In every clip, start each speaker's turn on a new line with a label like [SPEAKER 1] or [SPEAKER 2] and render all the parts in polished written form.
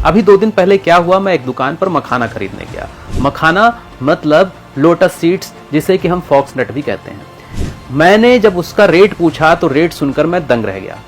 [SPEAKER 1] अभी 2 दिन पहले क्या हुआ, मैं एक दुकान पर मखाना खरीदने गया। मखाना मतलब लोटस सीड्स, जिसे कि हम फॉक्सनट भी कहते हैं। मैंने जब उसका रेट पूछा तो रेट सुनकर मैं दंग रह गया,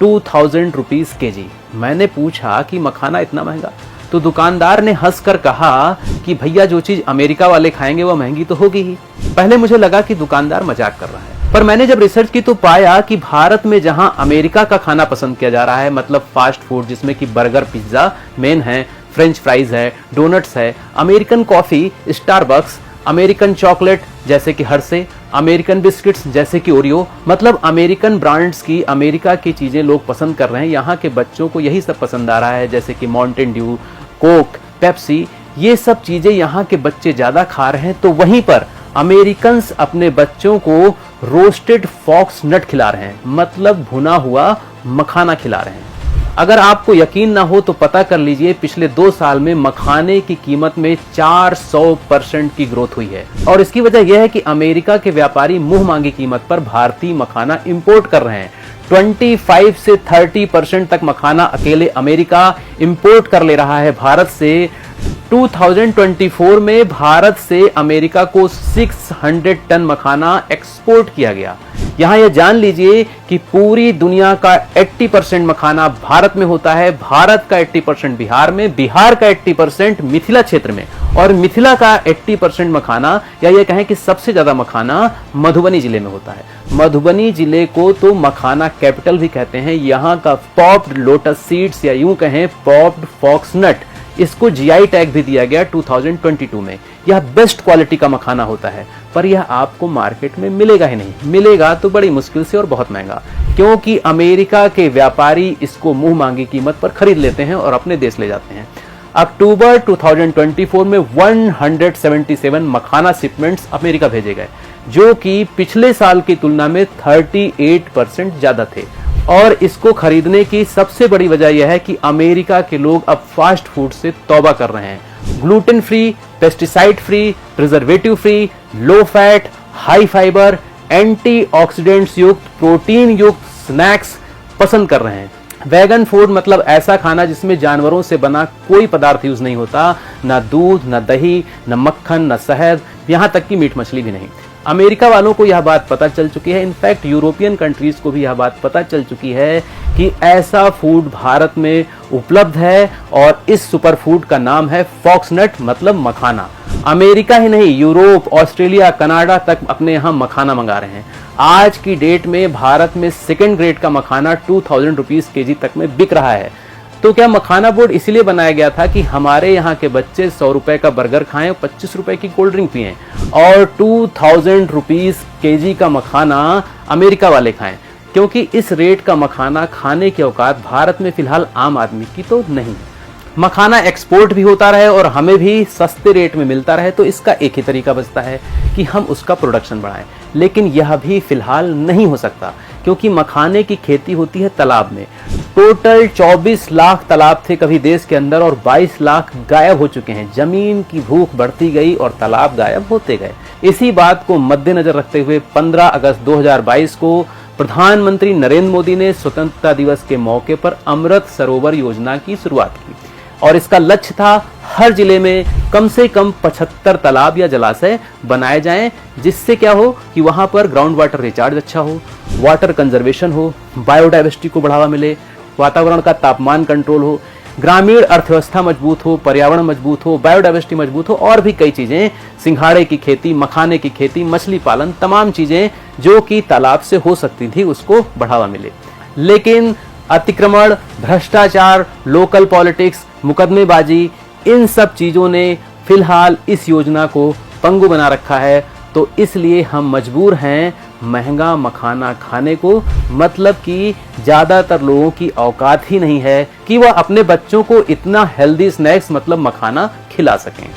[SPEAKER 1] 2000 रुपीज केजी। मैंने पूछा कि मखाना इतना महंगा, तो दुकानदार ने हंसकर कहा कि भैया जो चीज अमेरिका वाले खाएंगे वो महंगी तो होगी ही। पहले मुझे लगा कि दुकानदार मजाक कर रहा है, पर मैंने जब रिसर्च की तो पाया कि भारत में जहां अमेरिका का खाना पसंद किया जा रहा है, मतलब फास्ट फूड जिसमें कि बर्गर पिज्जा मेन है, फ्रेंच फ्राइज है, डोनट्स है, American coffee Starbucks, American chocolate जैसे कि हर्षे, अमेरिकन बिस्किट्स जैसे कि ओरियो, मतलब अमेरिकन ब्रांड्स की अमेरिका की चीजें लोग पसंद कर रहे हैं। यहाँ के बच्चों को यही सब पसंद आ रहा है, जैसे कि माउंटेन ड्यू, कोक, पेप्सी, ये सब चीजें यहाँ के बच्चे ज्यादा खा रहे हैं। तो वहीं पर अमेरिकन्स अपने बच्चों को रोस्टेड फॉक्स नट खिला रहे हैं, मतलब भुना हुआ मखाना खिला रहे हैं। अगर आपको यकीन ना हो तो पता कर लीजिए, पिछले 2 साल में मखाने की कीमत में 400% की ग्रोथ हुई है। और इसकी वजह यह है कि अमेरिका के व्यापारी मुंह मांगी कीमत पर भारतीय मखाना इंपोर्ट कर रहे हैं। 25 से 30% तक मखाना अकेले अमेरिका इंपोर्ट कर ले रहा है भारत से। 2024 में भारत से अमेरिका को 600 टन मखाना एक्सपोर्ट किया गया। यहां यह जान लीजिए कि पूरी दुनिया का 80% मखाना भारत में होता है, भारत का 80% बिहार में, बिहार का 80% मिथिला क्षेत्र में, और मिथिला का 80% मखाना, या ये कहें कि सबसे ज्यादा मखाना मधुबनी जिले में होता है। मधुबनी जिले को तो मखाना कैपिटल भी कहते हैं। यहाँ का पॉप्ड लोटस सीड्स, या यूं कहें पॉप्ड फॉक्सनट, इसको जीआई टैग भी दिया गया 2022 में। यह बेस्ट क्वालिटी का मखाना होता है, पर यह आपको मार्केट में मिलेगा ही नहीं, मिलेगा तो बड़ी मुश्किल से और बहुत महंगा, क्योंकि अमेरिका के व्यापारी इसको मुंह मांगी कीमत पर खरीद लेते हैं और अपने देश ले जाते हैं। अक्टूबर 2024 में 177 मखाना शिपमेंट्स अमेरिका भेजे गए, जो कि पिछले साल की तुलना में 38% ज्यादा थे। और इसको खरीदने की सबसे बड़ी वजह यह है कि अमेरिका के लोग अब फास्ट फूड से तौबा कर रहे हैं। Gluten free, pesticide free, preservative free, low fat, high fibre, antioxidants युक्त, प्रोटीन युक्त स्नैक्स पसंद कर रहे हैं। वेगन फूड मतलब ऐसा खाना जिसमें जानवरों से बना कोई पदार्थ यूज नहीं होता, ना दूध, ना दही, ना मक्खन, ना शहद, यहां तक कि मीट मछली भी नहीं। अमेरिका वालों को यह बात पता चल चुकी है, इनफैक्ट यूरोपियन कंट्रीज को भी यह बात पता चल चुकी है कि ऐसा फूड भारत में उपलब्ध है, और इस सुपर फूड का नाम है फॉक्सनट, मतलब मखाना। अमेरिका ही नहीं, यूरोप, ऑस्ट्रेलिया, कनाडा तक अपने यहाँ मखाना मंगा रहे हैं। आज की डेट में भारत में सेकेंड ग्रेड का मखाना 2000 रुपीज केजी तक में बिक रहा है। तो क्या मखाना बोर्ड इसलिए बनाया गया था कि हमारे यहाँ के बच्चे 100 रुपए का बर्गर खाएं, 25 रुपए की कोल्ड ड्रिंक पिएं, और 2000 रुपीज केजी का मखाना अमेरिका वाले खाएं, क्योंकि इस रेट का मखाना खाने की औकात भारत में फिलहाल आम आदमी की तो नहीं है। मखाना एक्सपोर्ट भी होता रहे और हमें भी सस्ते रेट में मिलता रहे, तो इसका एक ही तरीका बचता है कि हम उसका प्रोडक्शन बढ़ाएं। लेकिन यह भी फिलहाल नहीं हो सकता, क्योंकि मखाने की खेती होती है तालाब में। टोटल 24 लाख तालाब थे कभी देश के अंदर, और 22 लाख गायब हो चुके हैं। जमीन की भूख बढ़ती गई और तालाब गायब होते गए। इसी बात को मद्देनजर रखते हुए 15 अगस्त 2022 को प्रधानमंत्री नरेंद्र मोदी ने स्वतंत्रता दिवस के मौके पर अमृत सरोवर योजना की शुरुआत की, और इसका लक्ष्य था हर जिले में कम से कम 75 तालाब या जलाशय बनाए जाएं, जिससे क्या हो कि वहां पर ग्राउंड वाटर रिचार्ज अच्छा हो, वाटर कंजर्वेशन हो, बायोडाइवर्सिटी को बढ़ावा मिले, वातावरण का तापमान कंट्रोल हो, ग्रामीण अर्थव्यवस्था मजबूत हो, पर्यावरण मजबूत हो, बायोडाइवर्सिटी मजबूत हो, और भी कई चीजें, सिंघाड़े की खेती, मखाने की खेती, मछली पालन, तमाम चीजें जो कि तालाब से हो सकती थी उसको बढ़ावा मिले। लेकिन अतिक्रमण, भ्रष्टाचार, लोकल पॉलिटिक्स, मुकदमेबाजी, इन सब चीजों ने फिलहाल इस योजना को पंगु बना रखा है। तो इसलिए हम मजबूर हैं महंगा मखाना खाने को, मतलब कि ज्यादातर लोगों की औकात ही नहीं है कि वह अपने बच्चों को इतना हेल्दी स्नैक्स मतलब मखाना खिला सकें।